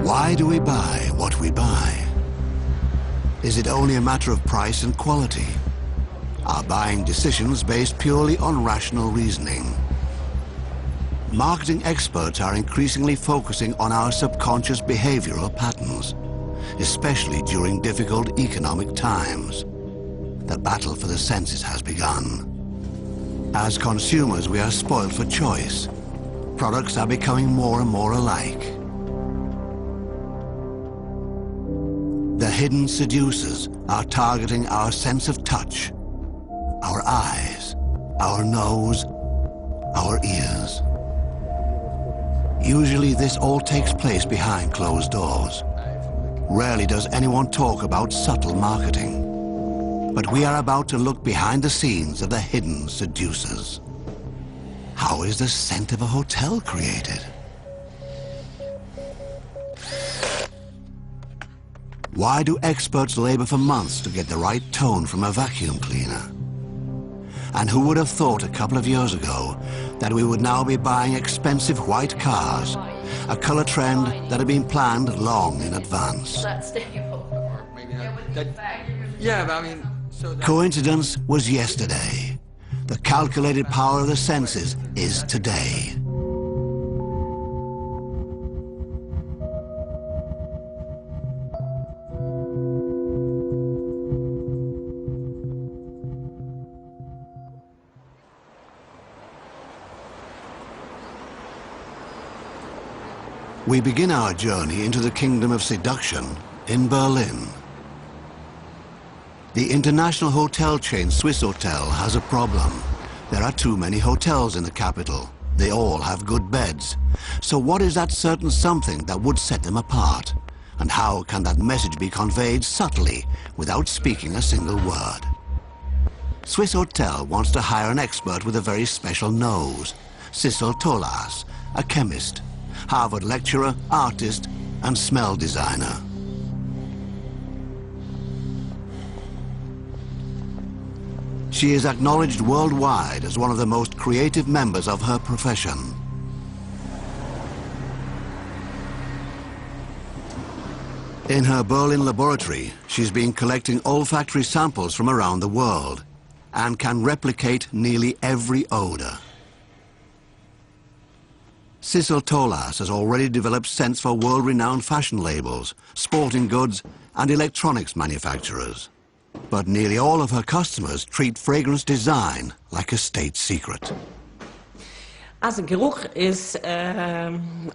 Why do we buy what we buy? Is it only a matter of price and quality? Are buying decisions based purely on rational reasoning? Marketing experts are increasingly focusing on our subconscious behavioral patterns, especially during difficult economic times. The battle for the senses has begun. As consumers, we are spoiled for choice. Products are becoming more and more alike. The hidden seducers are targeting our sense of touch, our eyes, our nose, our ears. Usually this all takes place behind closed doors. Rarely does anyone talk about subtle marketing. But we are about to look behind the scenes of the hidden seducers. How is the scent of a hotel created? Why do experts labor for months to get the right tone from a vacuum cleaner? And who would have thought a couple of years ago that we would now be buying expensive white cars, a color trend that had been planned long in advance? Yeah, but I mean... Coincidence was yesterday. The calculated power of the senses is today. We begin our journey into the kingdom of seduction in Berlin. The international hotel chain Swissôtel has a problem. There are too many hotels in the capital. They all have good beds. So what is that certain something that would set them apart? And how can that message be conveyed subtly without speaking a single word? Swissôtel wants to hire an expert with a very special nose. Sissel Tolas, a chemist, Harvard lecturer, artist, and smell designer. She is acknowledged worldwide as one of the most creative members of her profession. In her Berlin laboratory, she's been collecting olfactory samples from around the world and can replicate nearly every odor. Sissel Tolas has already developed scents for world-renowned fashion labels, sporting goods, and electronics manufacturers. But nearly all of her customers treat fragrance design like a state secret. Also Geruch ist,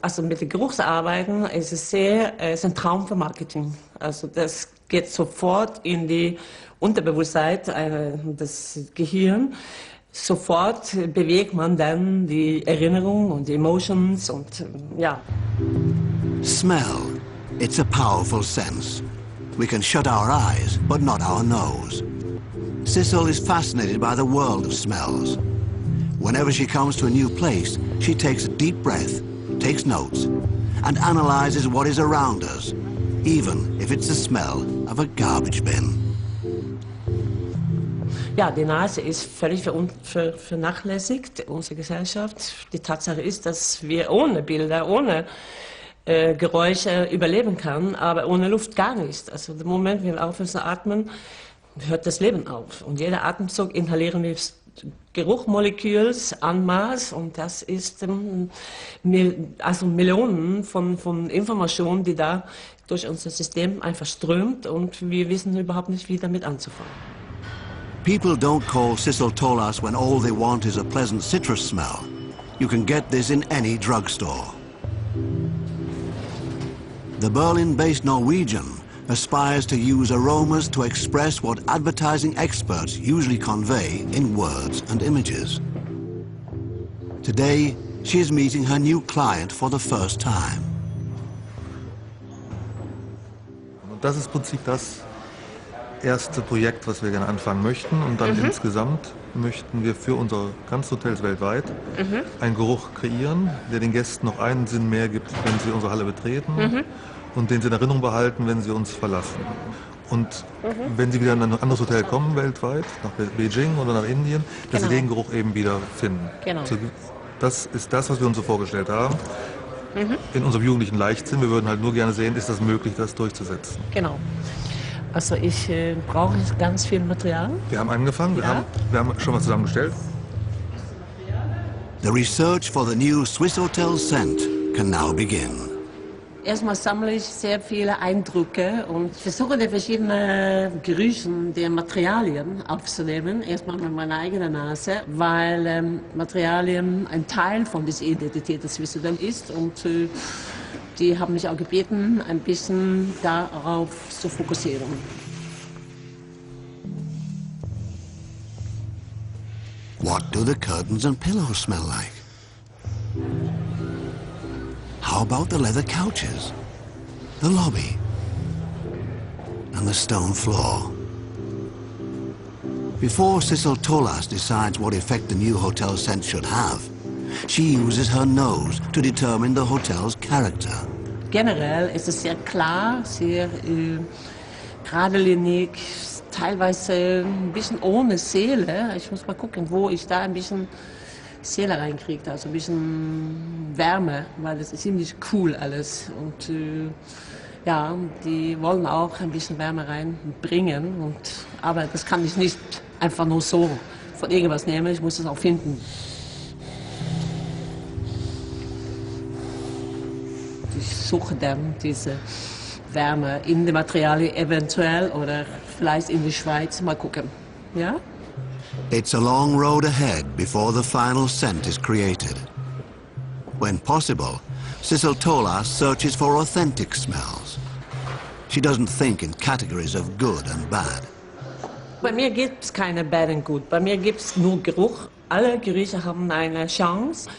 also mit den Geruchsarbeiten ist es sehr, ist ein Traum für Marketing. Also das geht sofort in die Unterbewusstsein, das Gehirn. Sofort bewegt man dann die Erinnerung und die Emotions und ja. Smell. It's a powerful sense. We can shut our eyes, but not our nose. Sissel is fascinated by the world of smells. Whenever she comes to a new place, she takes a deep breath, takes notes, and analyzes what is around us, even if it's the smell of a garbage bin. Ja, die Nase ist völlig vernachlässigt in unserer Gesellschaft. Die Tatsache ist, dass wir ohne Bilder, ohne Geräusche überleben kann, aber ohne Luft gar nicht. Also im Moment, wenn wir aufhören zu atmen, hört das Leben auf. Und jeder Atemzug inhalieren wir Geruchmoleküls en masse und das ist also Millionen von Informationen, die da durch unser System einfach strömt und wir wissen überhaupt nicht, wie damit anzufangen. People don't call Sissel Tolas when all they want is a pleasant citrus smell. You can get this in any drugstore. The Berlin-based Norwegian aspires to use aromas to express what advertising experts usually convey in words and images. Today, she is meeting her new client for the first time. Und das ist im Prinzip das erste Projekt, was wir gerne anfangen möchten. Und dann insgesamt möchten wir für unsere ganzen Hotels weltweit einen Geruch kreieren, der den Gästen noch einen Sinn mehr gibt, wenn sie unsere Halle betreten und den sie in Erinnerung behalten, wenn sie uns verlassen. Und wenn sie wieder in ein anderes Hotel kommen weltweit, nach Beijing oder nach Indien, dass sie den Geruch eben wieder finden. Genau. Das ist das, was wir uns so vorgestellt haben. in unserem jugendlichen Leichtsinn. Wir würden halt nur gerne sehen, ist das möglich, das durchzusetzen. Genau. Also ich brauche ganz viel Material. Wir haben angefangen, Ja. wir haben schon was zusammengestellt. The research for the new Swiss Hotel scent can now begin. Erstmal sammle ich sehr viele Eindrücke und versuche die verschiedenen Gerüche der Materialien aufzunehmen. Erstmal mit meiner eigenen Nase, weil Materialien ein Teil von dieser Identität des Swiss Hotel ist. Und die haben mich auch gebeten, ein bisschen darauf zu fokussieren. What do the curtains and pillows smell like? How about the leather couches, the lobby, and the stone floor? Before Sissel Tolas decides what effect the new hotel scent should have, she uses her nose to determine the hotel's character. Generell ist es sehr klar, sehr geradlinig, teilweise ein bisschen ohne Seele. Ich muss mal gucken, wo ich da ein bisschen Seele reinkriege, also ein bisschen Wärme, weil das ist ziemlich cool alles. Und ja, die wollen auch ein bisschen Wärme reinbringen. Aber das kann ich nicht einfach nur so von irgendwas nehmen, ich muss es auch finden. Ich suche dann diese Wärme in den Materialien eventuell oder vielleicht in die Schweiz, mal gucken. Ja? It's a long road ahead before the final scent is created. When possible, Sissel Tolas searches for authentic smells. She doesn't think in categories of good and bad. Bei mir gibt es keine Bad and Good, bei mir gibt es nur Geruch. Alle Gerüche haben eine Chance.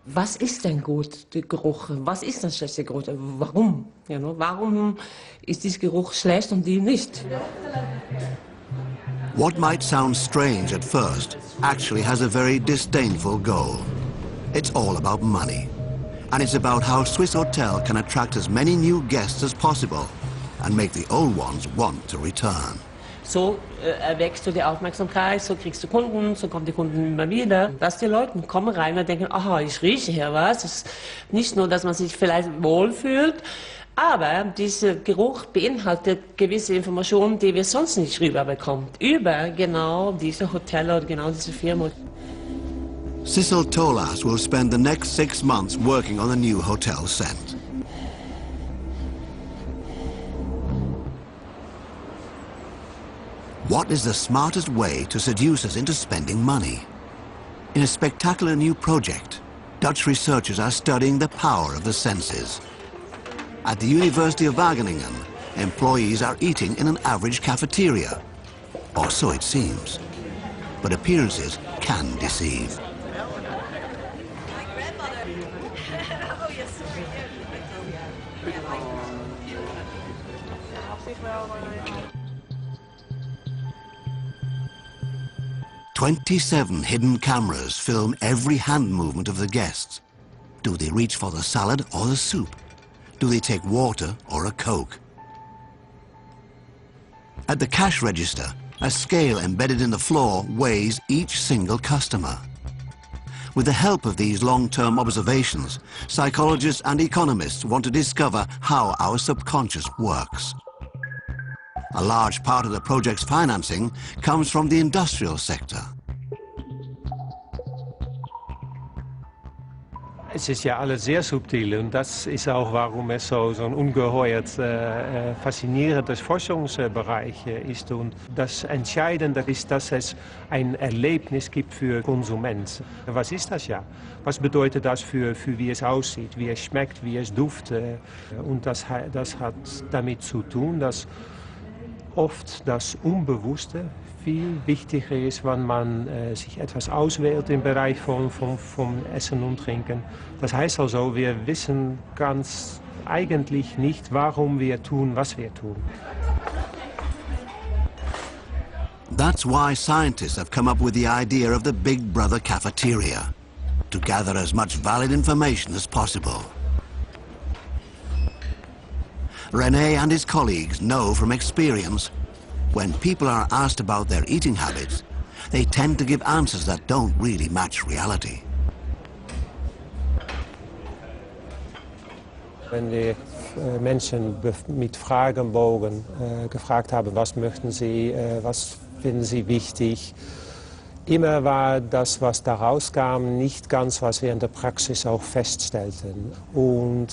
Was ist denn gut, der Geruch? Was ist ein schlechter Geruch? Warum? Warum ist dieser Geruch schlecht und die nicht? What might sound strange at first actually has a very disdainful goal. It's all about money. And it's about how Swiss Hotel can attract as many new guests as possible and make the old ones want to return. So erweckst du die Aufmerksamkeit, so kriegst du Kunden, so kommen die Kunden immer wieder. Dass die Leute kommen rein und denken, aha, ich rieche hier was. Es ist nicht nur, dass man sich vielleicht wohlfühlt, aber dieser Geruch beinhaltet gewisse Informationen, die wir sonst nicht rüberbekommen. Über genau diese Hotel oder genau diese Firma. Sissel Tolas will spend the next 6 months working on a new hotel scent. What is the smartest way to seduce us into spending money? In a spectacular new project, Dutch researchers are studying the power of the senses. At the University of Wageningen, employees are eating in an average cafeteria. Or so it seems. But appearances can deceive. "27 hidden cameras film every hand movement of the guests. Do they reach for the salad or the soup? Do they take water or a Coke?" At the cash register, a scale embedded in the floor weighs each single customer. With the help of these long-term observations, psychologists and economists want to discover how our subconscious works. A large part of the project's financing comes from the industrial sector. Es ist ja alles sehr subtil und das ist auch, warum es so ein ungeheuer faszinierendes Forschungsbereich ist. Und das Entscheidende ist, dass es ein Erlebnis gibt für Konsumenten. Was ist das ja? Was bedeutet das für wie es aussieht, wie es schmeckt, wie es duftet? Und das hat damit zu tun, dass oft das Unbewusste viel wichtiger ist, wenn man sich etwas auswählt im Bereich vom Essen und Trinken. Das heißt also, wir wissen ganz eigentlich nicht, warum wir tun, was wir tun. That's why scientists have come up with the idea of the Big Brother cafeteria, to gather as much valid information as possible. René and his colleagues know from experience, when people are asked about their eating habits, they tend to give answers that don't really match reality. Wenn wir Menschen mit Fragenbogen gefragt haben, was möchten sie, was finden sie wichtig, immer war das, was da rauskam, nicht ganz, was wir in der Praxis auch feststellten. Und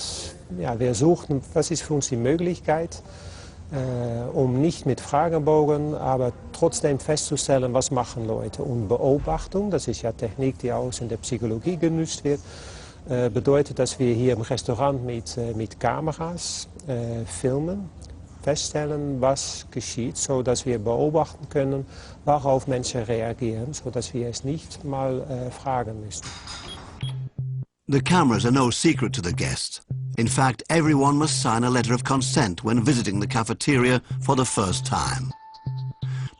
ja, wir suchten, was ist für uns die Möglichkeit, um nicht mit Fragenbogen, aber trotzdem festzustellen, was machen Leute. Und Beobachtung, das ist ja Technik, die auch in der Psychologie genutzt wird, bedeutet, dass wir hier im Restaurant mit Kameras filmen, feststellen, was geschieht, sodass wir beobachten können, worauf Menschen reagieren, sodass wir es nicht mal fragen müssen. The cameras are no secret to the guests. In fact, everyone must sign a letter of consent when visiting the cafeteria for the first time.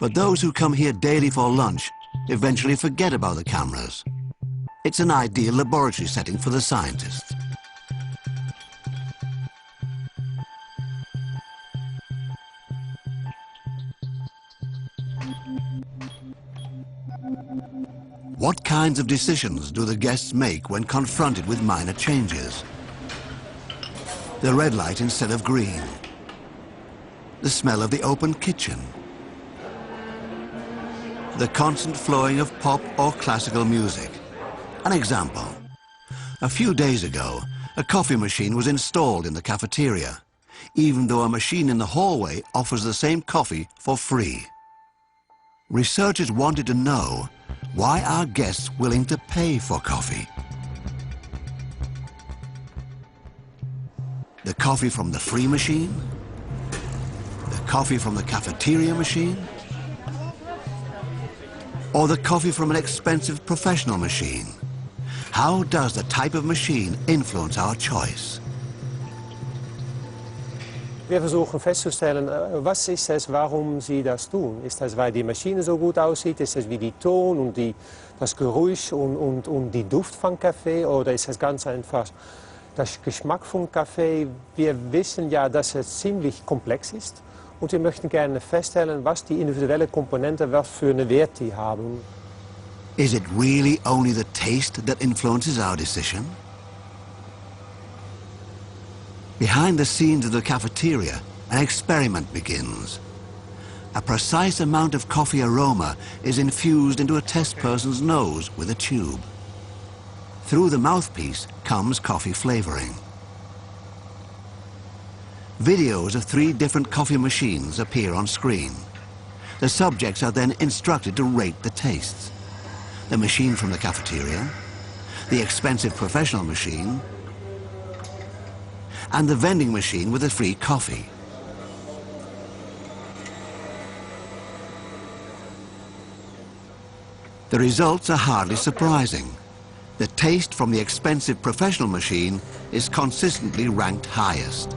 But those who come here daily for lunch eventually forget about the cameras. It's an ideal laboratory setting for the scientists. What kinds of decisions do the guests make when confronted with minor changes? The red light instead of green. The smell of the open kitchen. The constant flowing of pop or classical music. An example. A few days ago, a coffee machine was installed in the cafeteria, even though a machine in the hallway offers the same coffee for free. Researchers wanted to know, why are guests willing to pay for coffee? The coffee from the free machine? The coffee from the cafeteria machine? Or the coffee from an expensive professional machine? How does the type of machine influence our choice? Wir versuchen festzustellen, was ist es, warum sie das tun. Ist das, weil die Maschine so gut aussieht? Ist es wie die Ton und das Geräusch und die Duft von Kaffee? Oder ist es ganz einfach das Geschmack von Kaffee? Wir wissen ja, dass es ziemlich komplex ist. Und wir möchten gerne feststellen, was die individuellen Komponenten, was für einen Wert die haben. Is it really only the taste that influences our decision? Behind the scenes of the cafeteria, an experiment begins. A precise amount of coffee aroma is infused into a test person's nose with a tube. Through the mouthpiece comes coffee flavoring. Videos of 3 different coffee machines appear on screen. The subjects are then instructed to rate the tastes. The machine from the cafeteria, the expensive professional machine, and the vending machine with the free coffee. The results are hardly surprising. The taste from the expensive professional machine is consistently ranked highest.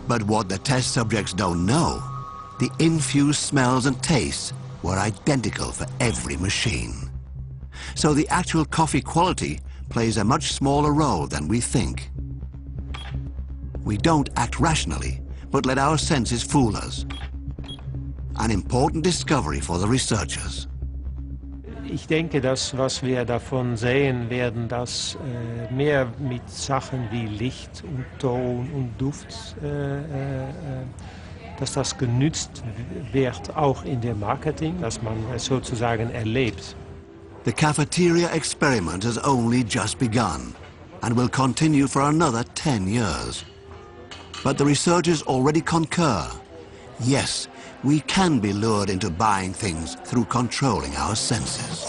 But what the test subjects don't know, the infused smells and tastes were identical for every machine. So the actual coffee quality plays a much smaller role than we think. We don't act rationally, but let our senses fool us. An important discovery for the researchers. Ich denke, dass was wir davon sehen werden, dass mehr mit Sachen wie Licht und Ton und Duft, dass das genutzt wird, auch in dem Marketing, dass man es sozusagen erlebt. The cafeteria experiment has only just begun and will continue for another 10 years. But the researchers already concur. Yes, we can be lured into buying things through controlling our senses.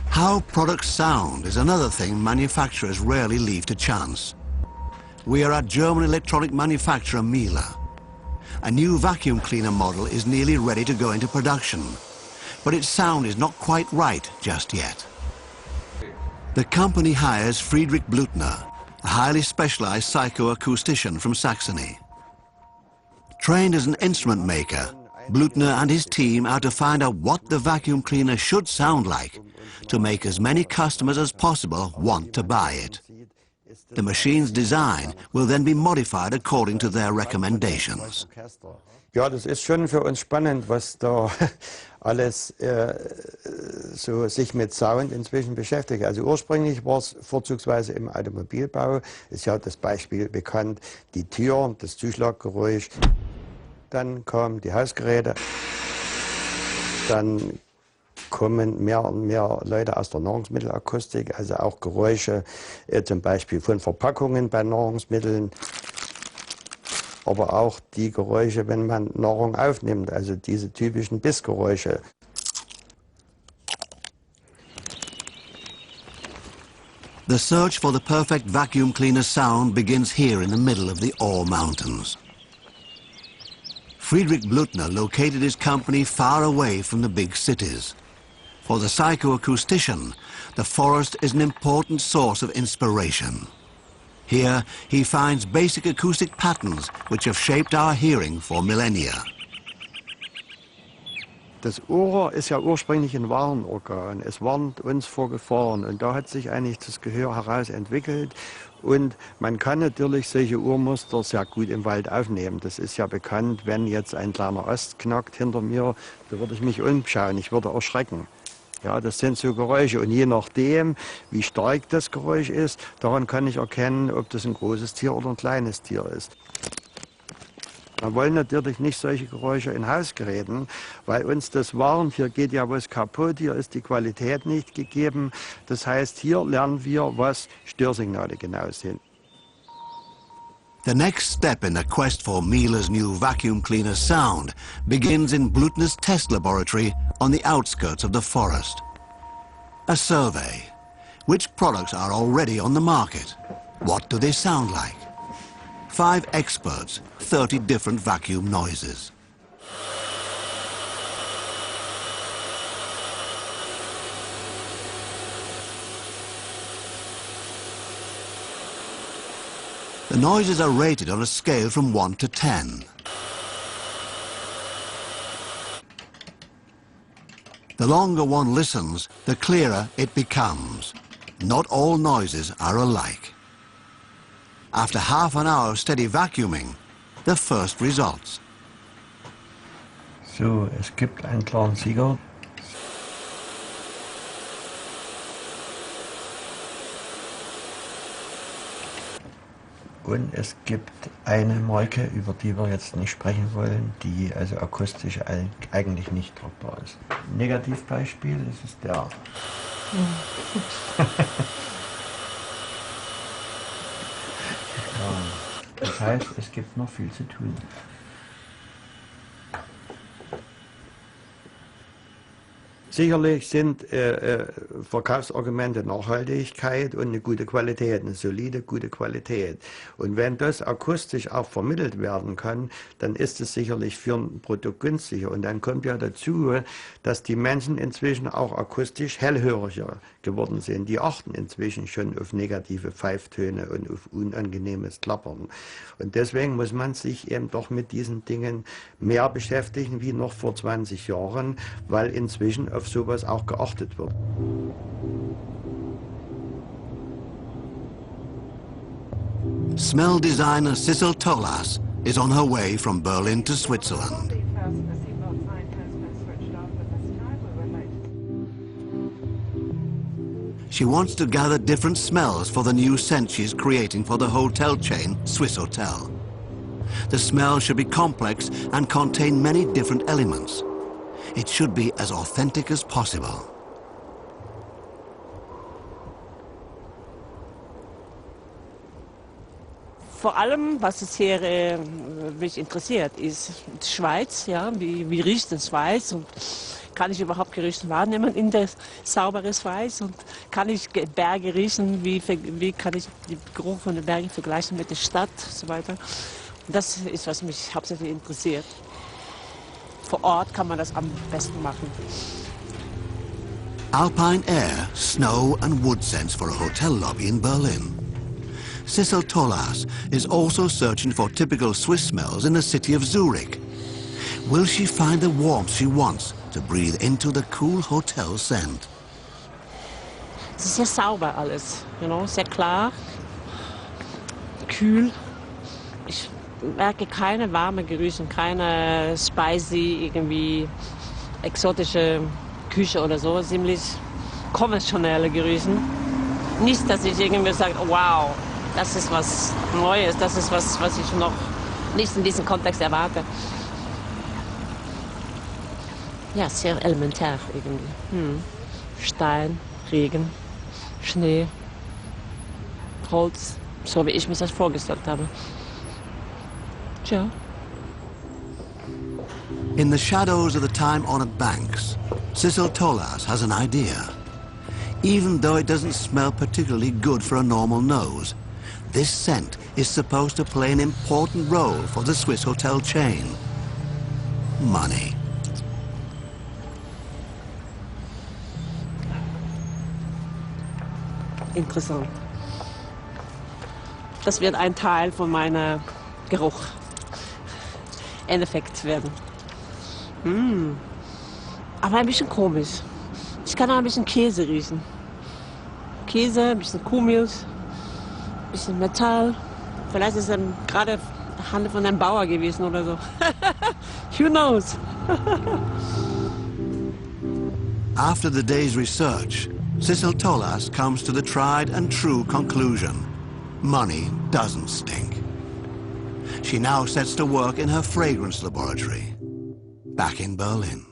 How products sound is another thing manufacturers rarely leave to chance. We are at German electronic manufacturer Miele. A new vacuum cleaner model is nearly ready to go into production, but its sound is not quite right just yet. The company hires Friedrich Blutner, a highly specialized psychoacoustician from Saxony. Trained as an instrument maker, Blutner and his team are to find out what the vacuum cleaner should sound like to make as many customers as possible want to buy it. The machine's design will then be modified according to their recommendations. Ja, das ist schon für uns spannend, was da alles so sich mit Sound inzwischen beschäftigt. Also ursprünglich war es vorzugsweise im Automobilbau, ist ja das Beispiel bekannt, die Tür, das Zuschlaggeräusch. Dann kamen die Hausgeräte, dann kommen mehr und mehr Leute aus der Nahrungsmittelakustik, also auch Geräusche zum Beispiel von Verpackungen bei Nahrungsmitteln, aber auch die Geräusche, wenn man Nahrung aufnimmt, also diese typischen Bissgeräusche. The search for the perfect vacuum cleaner sound begins here in the middle of the Ore Mountains. Friedrich Blutner located his company far away from the big cities. For the psychoacoustician, the forest is an important source of inspiration. Here, he finds basic acoustic patterns which have shaped our hearing for millennia. Das Ohr ist ja ursprünglich ein Warnorgan. Es warnt uns vor Gefahren und da hat sich eigentlich das Gehör heraus entwickelt. Und man kann natürlich solche Ohrmuster sehr gut im Wald aufnehmen. Das ist ja bekannt, wenn jetzt ein kleiner Ast knackt hinter mir, da würde ich mich umschauen, ich würde erschrecken. Ja, das sind so Geräusche und je nachdem, wie stark das Geräusch ist, daran kann ich erkennen, ob das ein großes Tier oder ein kleines Tier ist. Wir wollen natürlich nicht solche Geräusche in Hausgeräten, weil uns das warnt, hier geht ja was kaputt, hier ist die Qualität nicht gegeben. Das heißt, hier lernen wir, was Störsignale genau sind. The next step in the quest for Miele's new vacuum cleaner sound begins in Blutner's test laboratory on the outskirts of the forest. A survey. Which products are already on the market? What do they sound like? 5 experts, 30 different vacuum noises. The noises are rated on a scale from 1 to 10. The longer one listens, the clearer it becomes. Not all noises are alike. After half an hour of steady vacuuming, the first results. So, es gibt einen klaren Sieger. Und es gibt eine Marke, über die wir jetzt nicht sprechen wollen, die also akustisch eigentlich nicht druckbar ist. Negativbeispiel, das ist der. Ja, das heißt, es gibt noch viel zu tun. Sicherlich sind Verkaufsargumente Nachhaltigkeit und eine gute Qualität, eine solide, gute Qualität. Und wenn das akustisch auch vermittelt werden kann, dann ist es sicherlich für ein Produkt günstiger. Und dann kommt ja dazu, dass die Menschen inzwischen auch akustisch hellhöriger geworden sind. Die achten inzwischen schon auf negative Pfeiftöne und auf unangenehmes Klappern. Und deswegen muss man sich eben doch mit diesen Dingen mehr beschäftigen wie noch vor 20 Jahren, weil inzwischen auf sowas auch geachtet wird. Smell designer Sissel Tolas is on her way from Berlin to Switzerland. She wants to gather different smells for the new scent she's creating for the hotel chain Swiss Hotel. The smell should be complex and contain many different elements. It should be as authentic as possible. Vor allem, was es hier mich interessiert, ist die Schweiz. Ja, wie riecht das Schweiz und kann ich überhaupt Gerüche wahrnehmen in der sauberen Schweiz und kann ich Berge riechen, wie kann ich den Geruch von den Bergen vergleichen mit der Stadt und so weiter. Und das ist, was mich hauptsächlich interessiert. Vor Ort kann man das am besten machen. Alpine air, snow and wood scents for a hotel lobby in Berlin. Sissel Tolas is also searching for typical Swiss smells in the city of Zurich. Will she find the warmth she wants to breathe into the cool hotel scent? Es ist sehr sauber alles, sehr klar, kühl. merke keine warme Gerüche, keine spicy, irgendwie exotische Küche oder so, ziemlich konventionelle Gerüche. Nicht, dass ich irgendwie sage, wow, das ist was Neues, das ist was ich noch nicht in diesem Kontext erwarte. Ja, sehr elementär irgendwie. Stein, Regen, Schnee, Holz, so wie ich mir das vorgestellt habe. Tja. In the shadows of the time-honored banks, Cecil Tolas has an idea. Even though it doesn't smell particularly good for a normal nose, this scent is supposed to play an important role for the Swiss hotel chain. Money. Interessant. Das wird ein Teil von meinem Geruch. Endeffekt werden. Aber ein bisschen komisch. Ich kann auch ein bisschen Käse riechen. Käse, ein bisschen Kuhmilch, ein bisschen Metall. Vielleicht ist es gerade Hand von einem Bauer gewesen oder so. Who knows? After the day's research, Cecil Tolas comes to the tried and true conclusion. Money doesn't stink. She now sets to work in her fragrance laboratory, back in Berlin.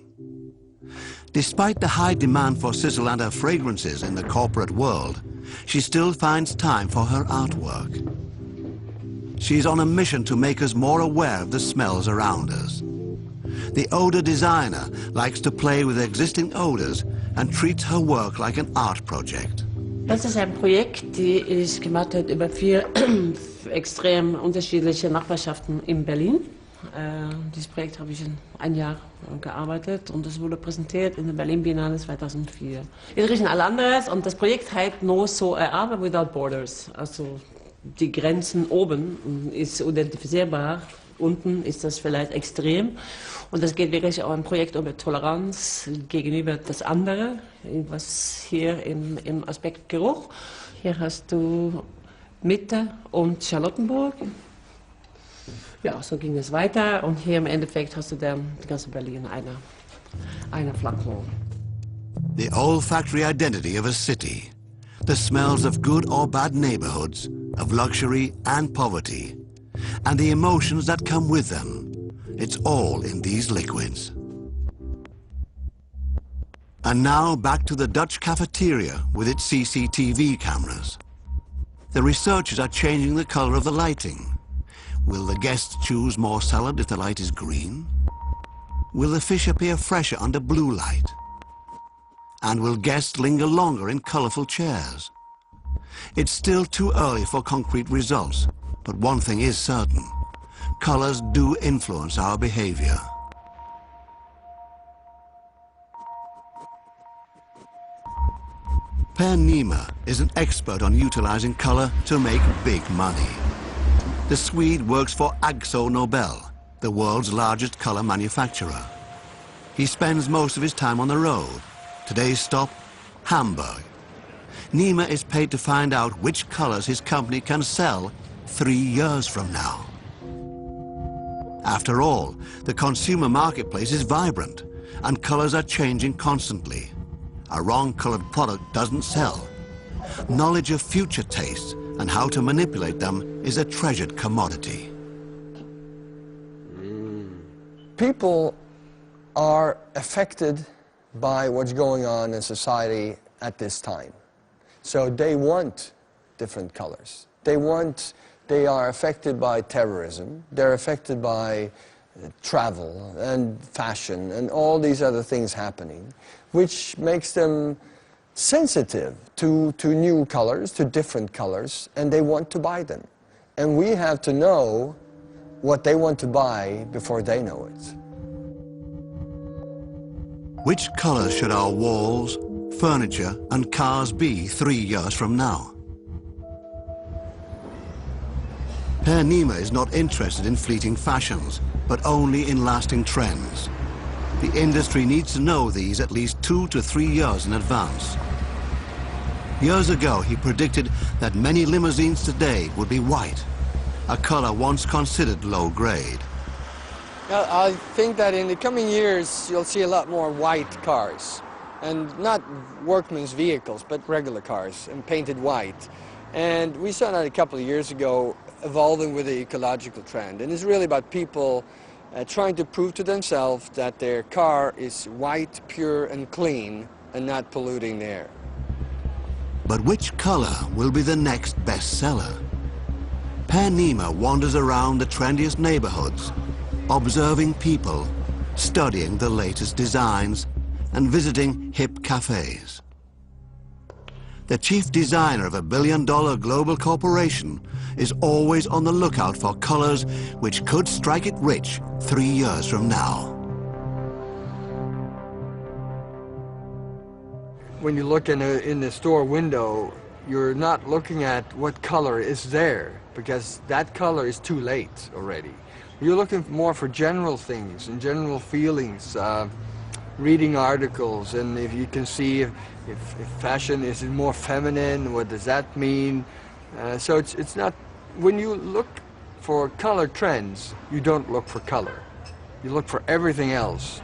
Despite the high demand for Cecil and her fragrances in the corporate world, she still finds time for her artwork. She's on a mission to make us more aware of the smells around us. The odor designer likes to play with existing odors and treats her work like an art project. Das ist ein Projekt, das ich gemacht habe über 4 extrem unterschiedliche Nachbarschaften in Berlin. Dieses Projekt habe ich in ein Jahr gearbeitet und es wurde präsentiert in der Berlin Biennale 2004. Wir riechen alle anders und das Projekt heißt nosso, aber without borders. Also die Grenzen oben ist identifizierbar, unten ist das vielleicht extrem. Und das geht wirklich auch ein Projekt über Toleranz gegenüber das andere, was hier im Aspekt Geruch. Hier hast du Mitte und Charlottenburg. Ja, so ging es weiter und hier im Endeffekt hast du die ganze Berlin eine Flakon. The olfactory identity of a city, the smells of good or bad neighborhoods, of luxury and poverty, and the emotions that come with them. It's all in these liquids. And now back to the Dutch cafeteria with its CCTV cameras. The researchers are changing the color of the lighting. Will the guests choose more salad if the light is green? Will the fish appear fresher under blue light? And will guests linger longer in colorful chairs? It's still too early for concrete results, but one thing is certain. Colors do influence our behavior. Per Niemer is an expert on utilizing color to make big money. The Swede works for Akzo Nobel, the world's largest color manufacturer. He spends most of his time on the road. Today's stop, Hamburg. Niemer is paid to find out which colors his company can sell 3 years from now. After all, the consumer marketplace is vibrant, and colors are changing constantly. A wrong-colored product doesn't sell. Knowledge of future tastes and how to manipulate them is a treasured commodity. People are affected by what's going on in society at this time. So they want different colors. They are affected by terrorism, they're affected by travel and fashion and all these other things happening, which makes them sensitive to new colors, to different colors, and they want to buy them. And we have to know what they want to buy before they know it. Which colors should our walls, furniture and cars be 3 years from now? Per Niemer is not interested in fleeting fashions, but only in lasting trends. The industry needs to know these at least 2 to 3 years in advance. Years ago, he predicted that many limousines today would be white. a color once considered low grade. I think that in the coming years you'll see a lot more white cars, and not workmen's vehicles, but regular cars, and painted white. And we saw that a couple of years ago evolving with the ecological trend, and it's really about people trying to prove to themselves that their car is white, pure and clean, and not polluting the air. But which color will be the next bestseller? Per Nima wanders around the trendiest neighborhoods, observing people, studying the latest designs, and visiting hip cafes. The chief designer of a billion-dollar global corporation is always on the lookout for colors which could strike it rich 3 years from now. When you look in the store window, you're not looking at what color is there, because that color is too late already. You're looking more for general things and general feelings, reading articles, and if you can see if fashion is more feminine, what does that mean? So it's not, when you look for color trends, you don't look for color. You look for everything else.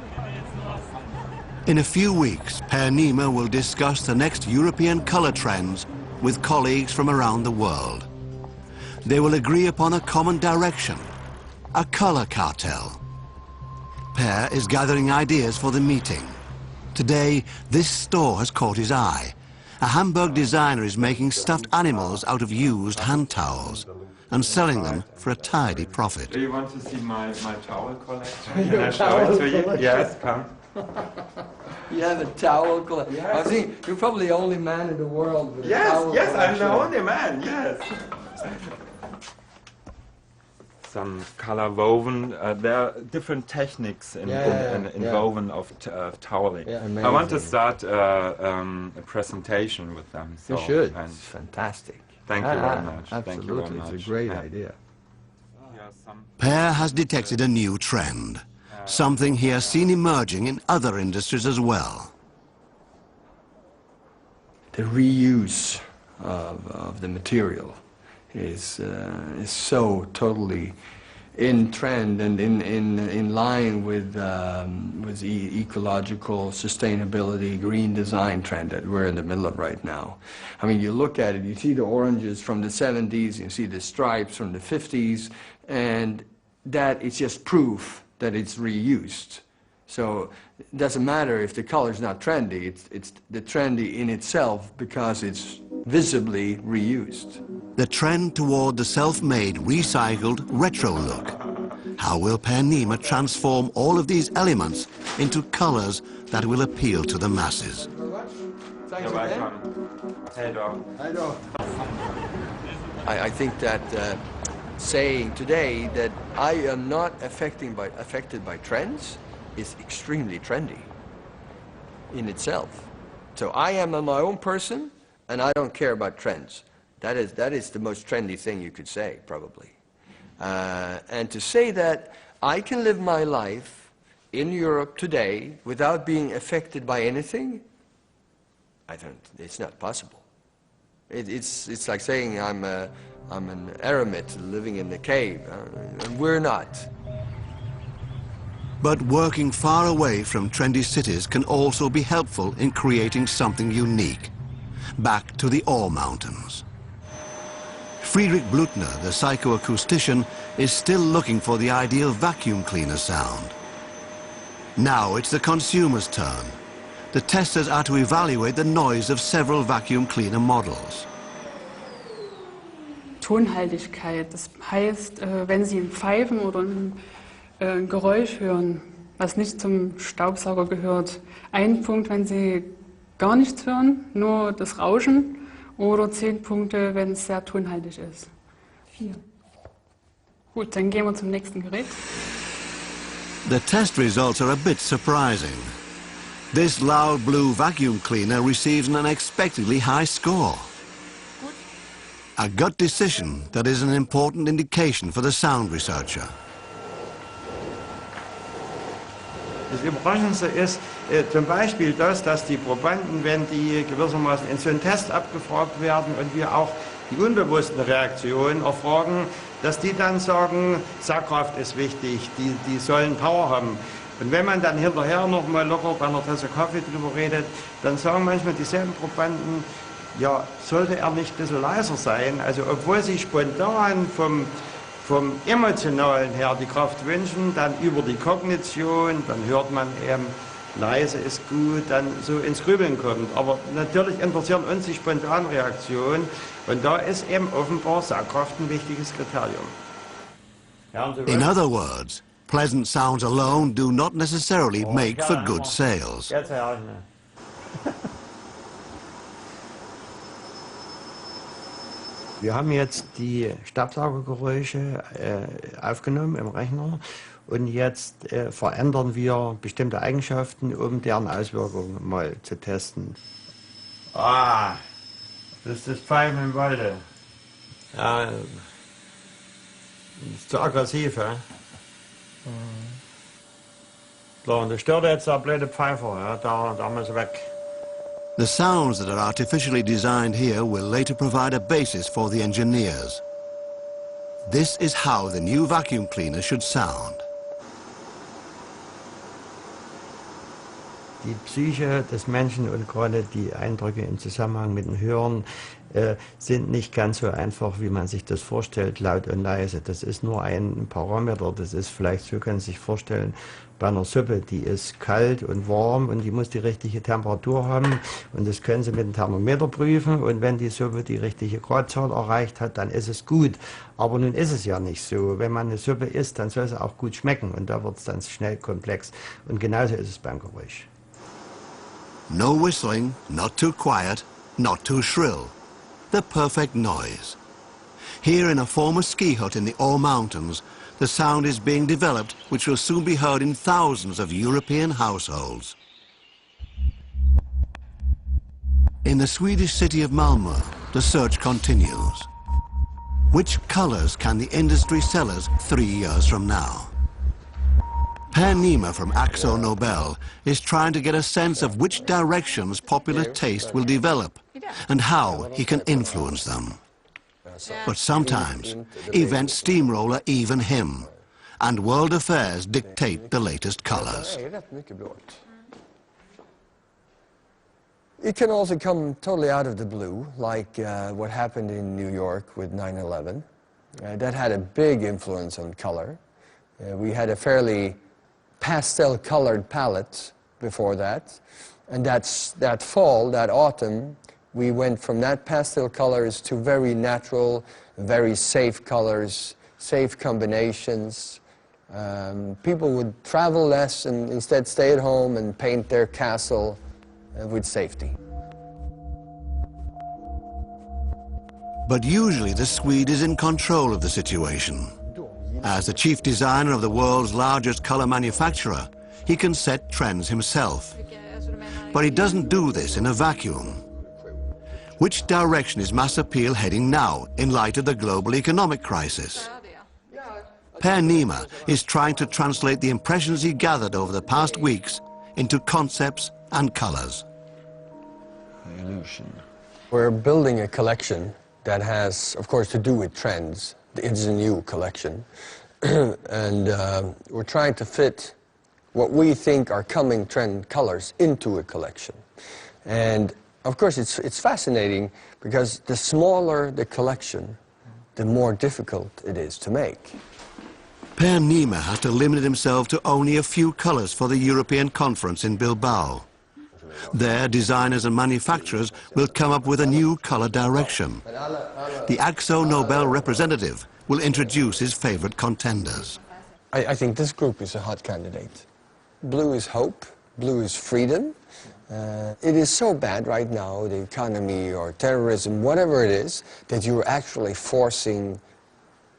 In a few weeks, Per Nima will discuss the next European color trends with colleagues from around the world. They will agree upon a common direction, a color cartel. Per is gathering ideas for the meeting. Today, this store has caught his eye. A Hamburg designer is making stuffed animals out of used hand towels and selling them for a tidy profit. Do you want to see my towel collection? Can I show it to you? Yes, come. You have a towel collection? Yes. I think you're probably the only man in the world with a towel Yes, I'm the collection. only man, yes. Some color woven, there are different techniques in woven of toweling. Yeah, I want to amazing. start a presentation with them. You So, should. and It's fantastic. thank you very much. Absolutely, Thank you very much. it's a great Yeah. idea. Here are some- Per has detected a new trend, something he has seen emerging in other industries as well. The reuse of the material is so totally in trend and in line with the ecological sustainability, green design trend that we're in the middle of right now. I mean, you look at it, you see the oranges from the 70s, you see the stripes from the 50s, and that is just proof that it's reused. So it doesn't matter if the color's not trendy, it's the trendy in itself because it's visibly reused. The trend toward the self-made, recycled, retro look. How will Per Nima transform all of these elements into colors that will appeal to the masses? Thanks You're again. welcome. Hey, dog. I think that saying today that I am not affected by trends is extremely trendy in itself. So I am my own person, and I don't care about trends. That is the most trendy thing you could say, probably. And to say that I can live my life in Europe today without being affected by anything, it's not possible. It's like saying I'm an eremit living in the cave, and we're not. But working far away from trendy cities can also be helpful in creating something unique. Back to the ore mountains. Friedrich Blutner, the psychoacoustician, is still looking for the ideal vacuum cleaner sound. Now it's the consumer's turn. The testers are to evaluate the noise of several vacuum cleaner models. Tonhaltigkeit, das heißt, wenn Sie ein Pfeifen oder ein Geräusch hören, was nicht zum Staubsauger gehört. Ein Punkt, wenn Sie gar nichts hören, nur das Rauschen, oder 10 Punkte, wenn es sehr tonhaltig ist. 4. Gut, dann gehen wir zum nächsten Gerät. The test results are a bit surprising. This loud blue vacuum cleaner receives an unexpectedly high score. A gut decision that is an important indication for the sound researcher. Das Überraschendste ist zum Beispiel das, dass die Probanden, wenn die gewissermaßen in so einen Test abgefragt werden und wir auch die unbewussten Reaktionen erfragen, dass die dann sagen, Sackkraft ist wichtig, die sollen Power haben. Und wenn man dann hinterher noch mal locker bei einer Tasse Kaffee drüber redet, dann sagen manchmal dieselben Probanden, ja, sollte er nicht ein bisschen leiser sein? Also obwohl sie spontan vom Emotionalen her die Kraft wünschen, dann über die Kognition, dann hört man eben, leise ist gut, dann so ins Grübeln kommt. Aber natürlich interessieren uns die Spontanreaktion und da ist eben offenbar Sackkraft ein wichtiges Kriterium. In other words, pleasant sounds alone do not necessarily make for good sales. Wir haben jetzt die Staubsaugergeräusche aufgenommen im Rechner und jetzt verändern wir bestimmte Eigenschaften, um deren Auswirkungen mal zu testen. Ah, das ist das Pfeifen im Walde. Ja, das ist zu aggressiv, ja? So, und das stört jetzt der blöde Pfeifer, ja? Da muss er weg. The sounds that are artificially designed here will later provide a basis for the engineers. This is how the new vacuum cleaner should sound. Die Psyche des Menschen und gerade die Eindrücke im Zusammenhang mit dem Hören sind nicht ganz so einfach, wie man sich das vorstellt, laut und leise. Das ist nur ein Parameter, das ist vielleicht, so können Sie sich vorstellen, bei einer Suppe, die ist kalt und warm und die muss die richtige Temperatur haben und das können Sie mit dem Thermometer prüfen und wenn die Suppe die richtige Gradzahl erreicht hat, dann ist es gut. Aber nun ist es ja nicht so. Wenn man eine Suppe isst, dann soll sie auch gut schmecken und da wird es dann schnell komplex und genauso ist es beim Geräusch. No whistling, not too quiet, not too shrill. The perfect noise. Here in a former ski hut in the Ore Mountains, the sound is being developed which will soon be heard in thousands of European households. In the Swedish city of Malmö, the search continues. Which colors can the industry sell us 3 years from now? Per Nima from Axo Nobel is trying to get a sense of which directions popular taste will develop and how he can influence them. But sometimes events steamroller even him, and world affairs dictate the latest colors. It can also come totally out of the blue, like what happened in New York with 9/11. That had a big influence on color. We had a fairly pastel-colored palette before that, and that fall, that autumn, we went from that pastel colors to very natural, very safe colors, safe combinations. People would travel less and instead stay at home and paint their castle with safety. But usually the Swede is in control of the situation. As the chief designer of the world's largest color manufacturer, he can set trends himself. But he doesn't do this in a vacuum. Which direction is mass appeal heading now in light of the global economic crisis? Per Nima is trying to translate the impressions he gathered over the past weeks into concepts and colors. We're building a collection that has, of course, to do with trends. It's a new collection. And we're trying to fit what we think are coming trend colors into a collection. And of course, it's fascinating because the smaller the collection, the more difficult it is to make. Per Nima has to limit himself to only a few colors for the European conference in Bilbao. There, designers and manufacturers will come up with a new color direction. The Axo Nobel representative will introduce his favorite contenders. I think this group is a hot candidate. Blue is hope, blue is freedom. It is so bad right now, the economy or terrorism, whatever it is, that you're actually forcing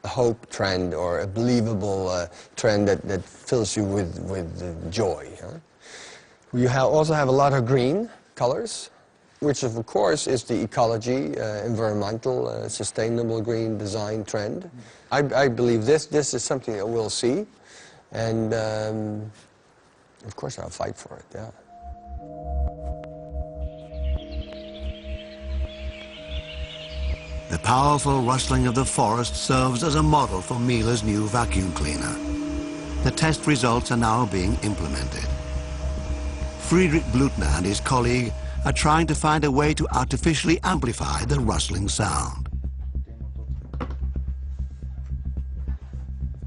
a hope trend or a believable trend that fills you with joy. Huh? You also have a lot of green colors, which of course is the ecology, environmental, sustainable green design trend. I believe this is something that we'll see, and Of course I'll fight for it, yeah. The powerful rustling of the forest serves as a model for Miele's new vacuum cleaner. The test results are now being implemented. Friedrich Blutner and his colleague are trying to find a way to artificially amplify the rustling sound.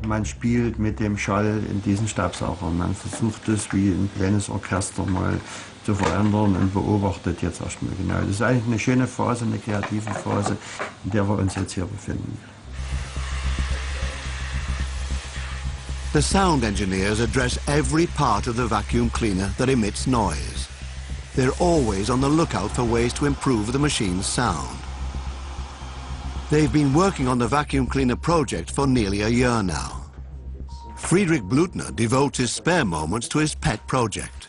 Man spielt mit dem Schall in diesen Staubsaugern. Man versucht es wie ein kleines Orchester mal zu verändern und beobachtet jetzt erstmal genau. Das ist eigentlich eine schöne Phase, eine kreative Phase, in der wir uns jetzt hier befinden. The sound engineers address every part of the vacuum cleaner that emits noise. They're always on the lookout for ways to improve the machine's sound. They've been working on the vacuum cleaner project for nearly a year now. Friedrich Blutner devotes his spare moments to his pet project.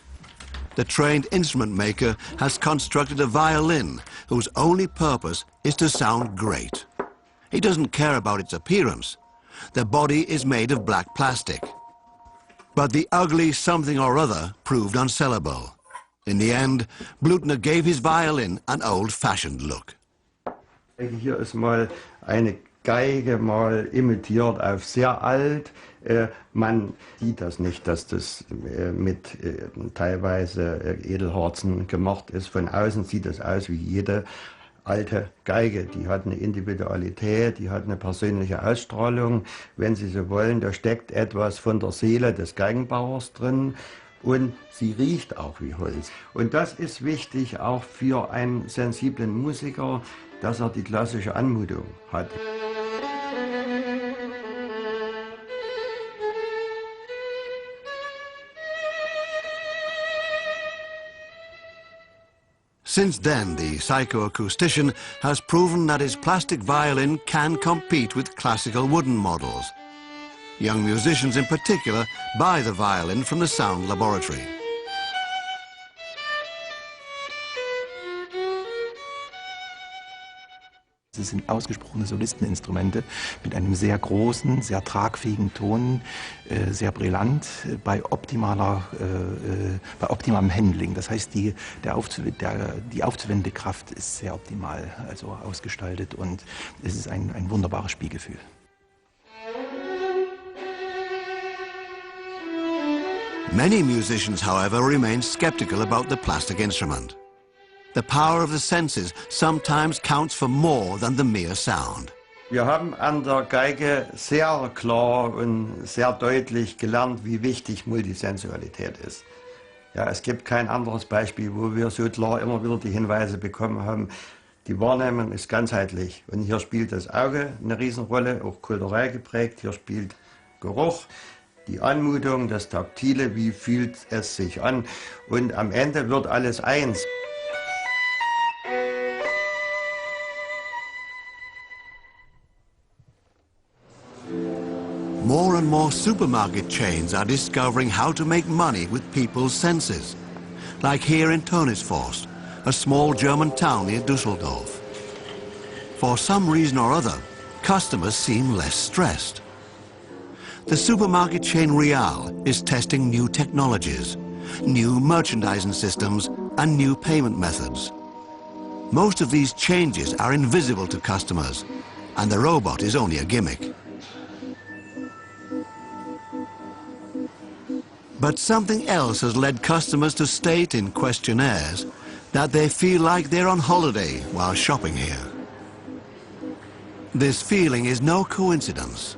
The trained instrument maker has constructed a violin whose only purpose is to sound great. He doesn't care about its appearance. The body is made of black plastic. But the ugly something or other proved unsellable. In the end, Blutner gave his violin an old-fashioned look. Hier ist mal eine Geige mal imitiert auf sehr alt. Man sieht das nicht, dass das mit teilweise Edelharzen gemacht ist. Von außen sieht das aus wie jede alte Geige. Die hat eine Individualität, die hat eine persönliche Ausstrahlung. Wenn Sie so wollen, da steckt etwas von der Seele des Geigenbauers drin. Und sie riecht auch wie Holz. Und das ist wichtig auch für einen sensiblen Musiker, dass er die klassische Anmutung hat. Since then, the psychoacoustician has proven that his plastic violin can compete with classical wooden models. Young musicians in particular buy the violin from the Sound Laboratory. Es sind ausgesprochene Solisteninstrumente mit einem sehr großen, sehr tragfähigen Ton, sehr brillant, bei optimalem Handling. Das heißt, die aufzuwendende Kraft ist sehr optimal also ausgestaltet und es ist ein wunderbares Spielgefühl. Many musicians, however, remain skeptical about the plastic instrument. The power of the senses sometimes counts for more than the mere sound. Wir haben an der Geige sehr klar und sehr deutlich gelernt, wie wichtig Multisensualität ist. Ja, es gibt kein anderes Beispiel, wo wir so klar immer wieder die Hinweise bekommen haben, die Wahrnehmung ist ganzheitlich. Und hier spielt das Auge eine Riesenrolle, auch kulturell geprägt. Hier spielt Geruch, die Anmutung, das Taktile, wie fühlt es sich an. Und am Ende wird alles eins. More and more supermarket chains are discovering how to make money with people's senses. Like here in Tönisforst, a small German town near Düsseldorf. For some reason or other, customers seem less stressed. The supermarket chain Real is testing new technologies, new merchandising systems and new payment methods. Most of these changes are invisible to customers, and the robot is only a gimmick. But something else has led customers to state in questionnaires that they feel like they're on holiday while shopping here. This feeling is no coincidence.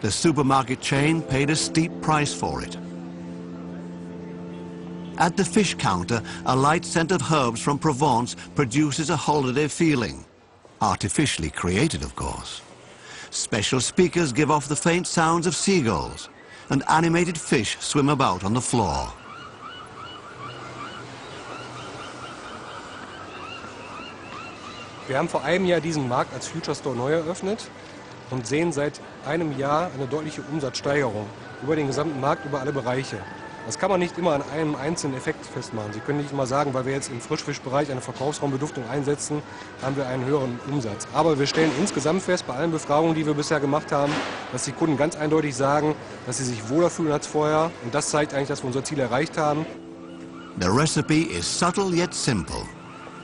The supermarket chain paid a steep price for it. At the fish counter, a light scent of herbs from Provence produces a holiday feeling. Artificially created, of course. Special speakers give off the faint sounds of seagulls, and animated fish swim about on the floor. Wir haben vor einem Jahr diesen Markt als Future Store neu eröffnet und sehen seit einem Jahr eine deutliche Umsatzsteigerung über den gesamten Markt, über alle Bereiche. Das kann man nicht immer an einem einzelnen Effekt festmachen. Sie können nicht immer sagen, weil wir jetzt im Frischfischbereich eine Verkaufsraumbeduftung einsetzen, haben wir einen höheren Umsatz. Aber wir stellen insgesamt fest, bei allen Befragungen, die wir bisher gemacht haben, dass die Kunden ganz eindeutig sagen, dass sie sich wohler fühlen als vorher. Und das zeigt eigentlich, dass wir unser Ziel erreicht haben. The recipe is subtle yet simple.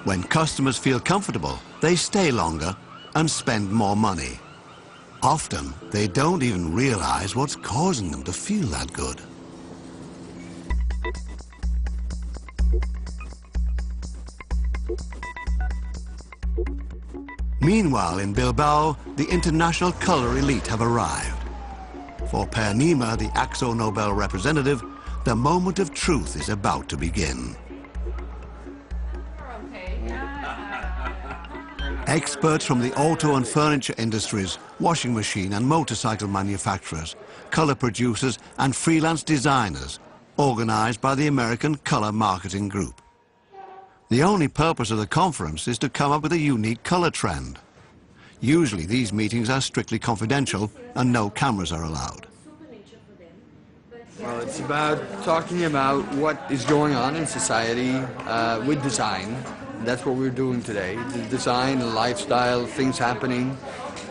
When customers feel comfortable, they stay longer and spend more money. Often, they don't even realize what's causing them to feel that good. Meanwhile, in Bilbao, the international color elite have arrived. For Per Nima, the AXO Nobel representative, the moment of truth is about to begin. Experts from the auto and furniture industries, washing machine and motorcycle manufacturers, color producers and freelance designers, organized by the American Color Marketing Group. The only purpose of the conference is to come up with a unique color trend. Usually these meetings are strictly confidential and no cameras are allowed. Well, it's about talking about what is going on in society with design. That's what we're doing today. The design, the lifestyle, things happening.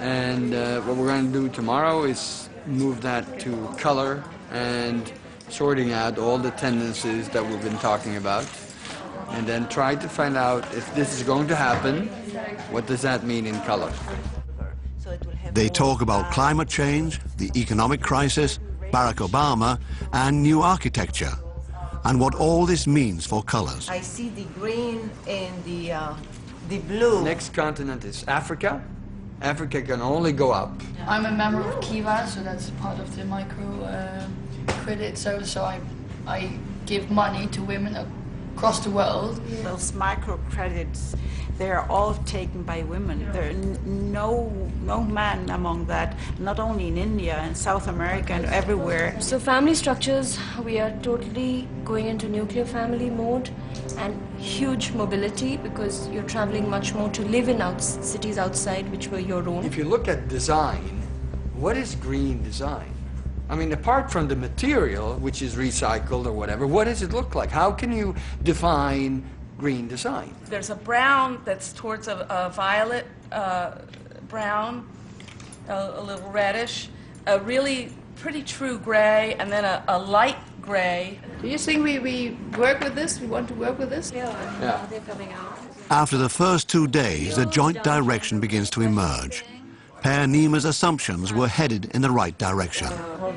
And what we're going to do tomorrow is move that to color and sorting out all the tendencies that we've been talking about. And then try to find out if this is going to happen, what does that mean in color? They talk about climate change, the economic crisis, Barack Obama, and new architecture, and what all this means for colors. I see the green and the blue. Next continent is Africa. Africa can only go up. I'm a member of Kiva, so that's part of the micro credit. So I give money to women across the world. Those microcredits, they're all taken by women. There are no man among that, not only in India and South America and everywhere. So family structures, we are totally going into nuclear family mode and huge mobility because you're traveling much more to live in cities outside which were your own. If you look at design, what is green design? I mean, apart from the material, which is recycled or whatever, what does it look like? How can you define green design? There's a brown that's towards a violet brown, a little reddish, a really pretty true gray, and then a light gray. Do you think we work with this? We want to work with this? Yeah. They're coming out. After the first 2 days, a joint direction begins to emerge. Per Nima's assumptions were headed in the right direction.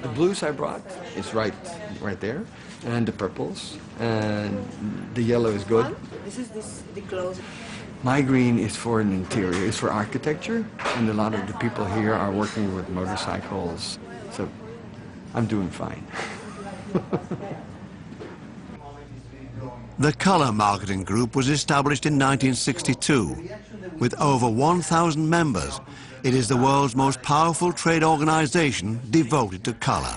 The blues I brought is right there, and the purples, and the yellow is good. This is the close. My green is for an interior, it's for architecture, and a lot of the people here are working with motorcycles, so I'm doing fine. The Color Marketing Group was established in 1962. With over 1,000 members, it is the world's most powerful trade organization devoted to color.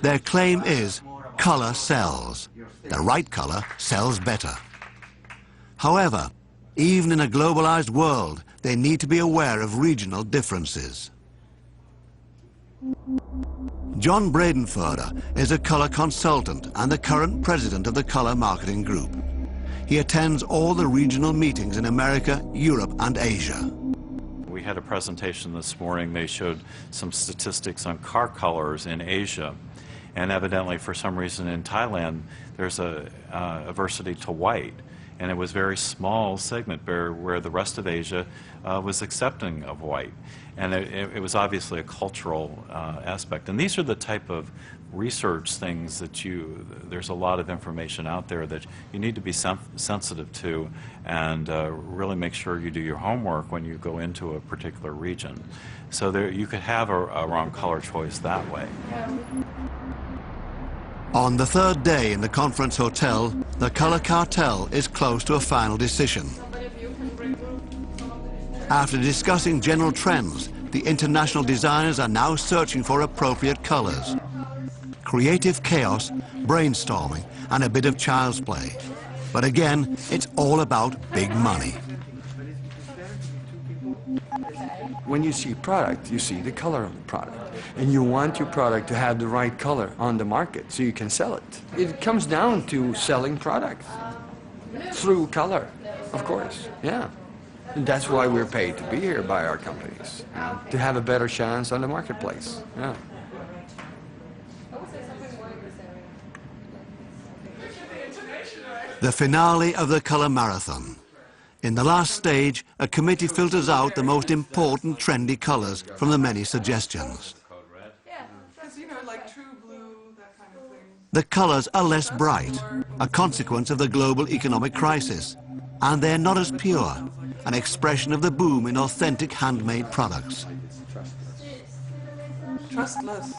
Their claim is, color sells. The right color sells better. However, even in a globalized world, they need to be aware of regional differences. John Bradenfurter is a color consultant and the current president of the Color Marketing Group. He attends all the regional meetings in America, Europe, and Asia. We had a presentation this morning. They showed some statistics on car colors in Asia. And evidently, for some reason in Thailand, there's a aversity to white. And it was a very small segment where the rest of Asia was accepting of white. And it was obviously a cultural aspect. And these are the type of research things that there's a lot of information out there that you need to be sensitive to and really make sure you do your homework when you go into a particular region. So you could have a wrong color choice that way. On the third day in the conference hotel, the color cartel is close to a final decision. After discussing general trends, the international designers are now searching for appropriate colors. Creative chaos, brainstorming, and a bit of child's play. But again, it's all about big money. When you see product, you see the color of the product. and you want your product to have the right color on the market so you can sell it. It comes down to selling products through color, of course, yeah. And that's why we're paid to be here by our companies, you know, to have a better chance on the marketplace, yeah. The finale of the colour marathon. In the last stage, a committee filters out the most important trendy colours from the many suggestions. The colours are less bright, a consequence of the global economic crisis, and they're not as pure, an expression of the boom in authentic handmade products. Trustless.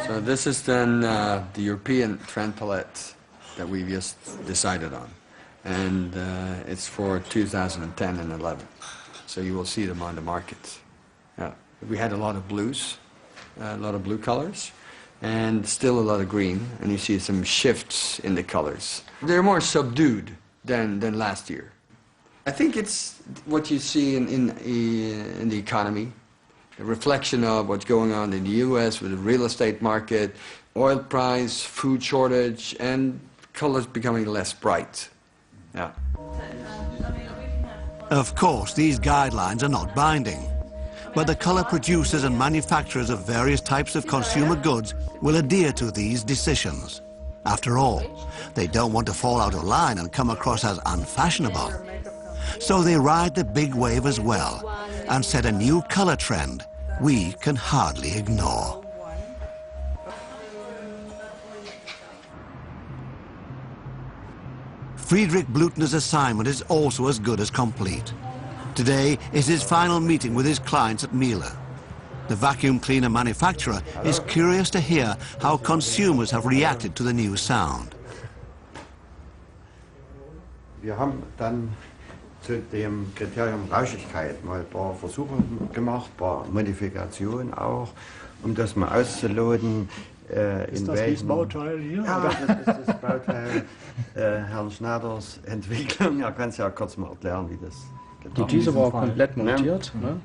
So this is then the European trend palette that we just decided on. And it's for 2010 and 11. So you will see them on the market. Yeah. We had a lot of blues, a lot of blue colors, and still a lot of green, and you see some shifts in the colors. They're more subdued than last year. I think it's what you see in the economy, a reflection of what's going on in the US with the real estate market, oil price, food shortage, and colors becoming less bright. Yeah. Of course, these guidelines are not binding, but the colour producers and manufacturers of various types of consumer goods will adhere to these decisions. After all, they don't want to fall out of line and come across as unfashionable. So they ride the big wave as well and set a new colour trend we can hardly ignore. Friedrich Blutner's assignment is also as good as complete. Today is his final meeting with his clients at Miele. The vacuum cleaner manufacturer is curious to hear how consumers have reacted to the new sound. Wir haben dann zu dem Kriterium Rauschigkeit mal ein paar Versuche gemacht, ein paar Modifikationen auch, das mal auszuloten. Ist das dieses Bauteil hier? Ja, das ist das Bauteil Herrn Schneiders Entwicklung. Kann es ja kurz mal erklären, wie das Die Düse war komplett montiert. Ne?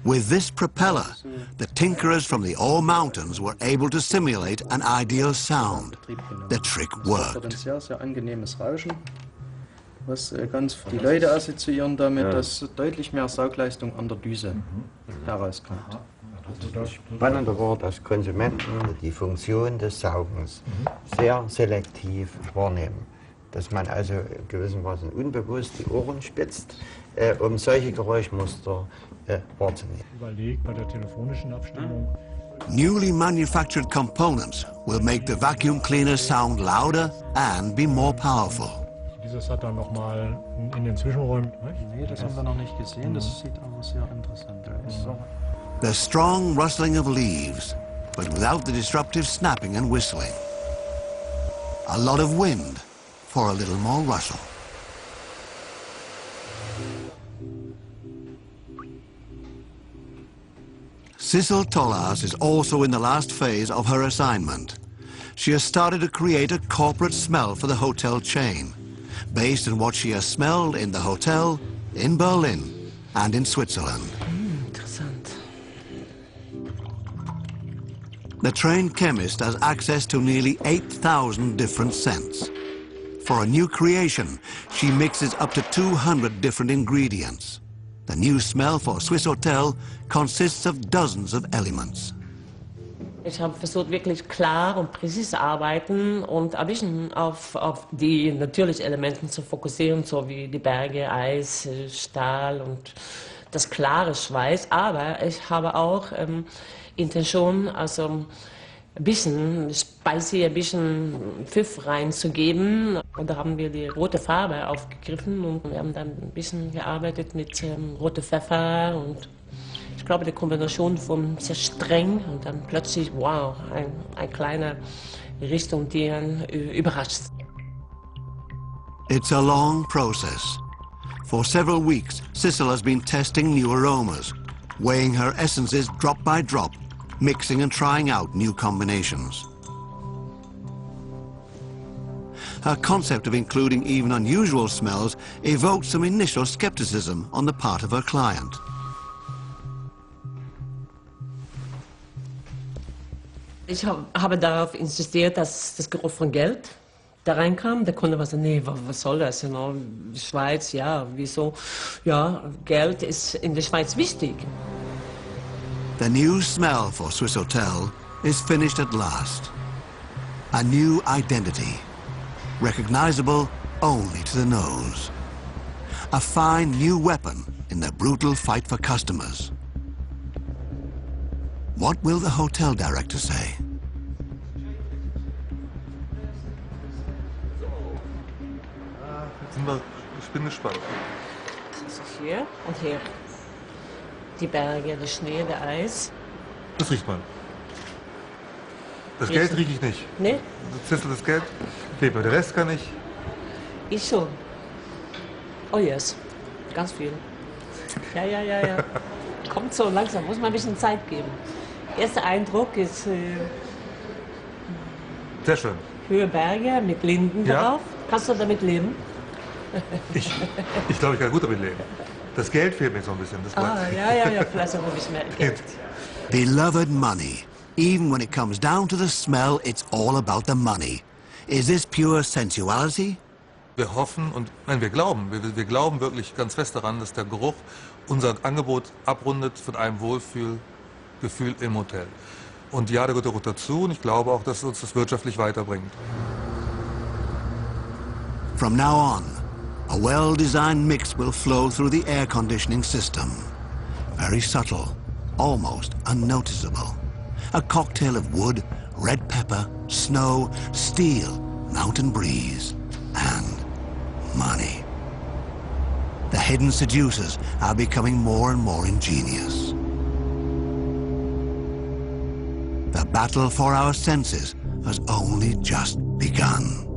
With this propeller, the tinkerers from the Ore Mountains were able to simulate an ideal sound. The trick worked. Das ist ein sehr angenehmes Rauschen, was ganz die Leute assoziieren damit, dass deutlich mehr Saugleistung an der Düse herauskommt. Spannender war, dass Konsumenten die Funktion des Saugens sehr selektiv wahrnehmen. Dass man also gewissermaßen unbewusst die Ohren spitzt, solche Geräuschmuster wahrzunehmen. Überlegt bei der telefonischen Abstimmung. Newly manufactured components will make the vacuum cleaner sound louder and be more powerful. Dieses hat dann nochmal in den Zwischenräumen. Nee, das haben wir noch nicht gesehen. Das sieht aber sehr interessant aus. The strong rustling of leaves, but without the disruptive snapping and whistling. A lot of wind for a little more rustle. Sissel Tollas is also in the last phase of her assignment. She has started to create a corporate smell for the hotel chain, based on what she has smelled in the hotel, in Berlin, and in Switzerland. Interessant. The trained chemist has access to nearly 8,000 different scents. For a new creation, she mixes up to 200 different ingredients. The new smell for Swiss Hotel consists of dozens of elements. Ich habe versucht, wirklich klar und präzise arbeiten und ein bisschen auf die natürlichen Elemente zu fokussieren, so wie die Berge, Eis, Stahl und das klare Schweiß. Aber ich habe auch Intention, also ein bisschen Spicy, ein bisschen Pfiff reinzugeben. Und da haben wir die rote Farbe aufgegriffen und wir haben dann ein bisschen gearbeitet mit rotem Pfeffer und ich glaube, die Kombination von sehr streng und dann plötzlich, wow, eine kleine Richtung, die einen überrascht. It's a long process. For several weeks, Sissel has been testing new aromas, weighing her essences drop by drop, mixing and trying out new combinations. Her concept of including even unusual smells evoked some initial skepticism on the part of her client. Ich habe darauf insistiert, dass das Geruch von Geld da reinkam. Der Kunde war so, nee, was soll das? Schweiz, ja, wieso? Ja, Geld ist in der Schweiz wichtig. The new smell for Swiss Hotel is finished at last. A new identity, recognizable only to the nose. A fine new weapon in the brutal fight for customers. What will the hotel director say? Ich bin gespannt. Das ist hier und hier. Die Berge, der Schnee, der Eis. Das riecht man. Das Geld rieche ich nicht. Nee? Zählst du das Geld? Klebt mir. Der Rest kann ich. Ich schon. Oh yes. Ganz viel. Ja. Kommt so langsam, muss man ein bisschen Zeit geben. Erster Eindruck ist sehr schön. Höhe Berge mit Linden drauf. Kannst du damit leben? Ich glaube, ich kann gut damit leben. Das Geld fehlt mir so ein bisschen. Das Ja, vielleicht auch ein bisschen mehr Geld. Beloved money. Even when it comes down to the smell, it's all about the money. Is this pure sensuality? Wir hoffen und wir glauben wirklich ganz fest daran, dass der Geruch unser Angebot abrundet von einem Wohlfühlgefühl im Hotel. Und ja, der gehört auch dazu und ich glaube auch, dass uns das wirtschaftlich weiterbringt. From now on, a well-designed mix will flow through the air conditioning system. Very subtle, almost unnoticeable. A cocktail of wood, red pepper, snow, steel, mountain breeze, and money. The hidden seducers are becoming more and more ingenious. The battle for our senses has only just begun.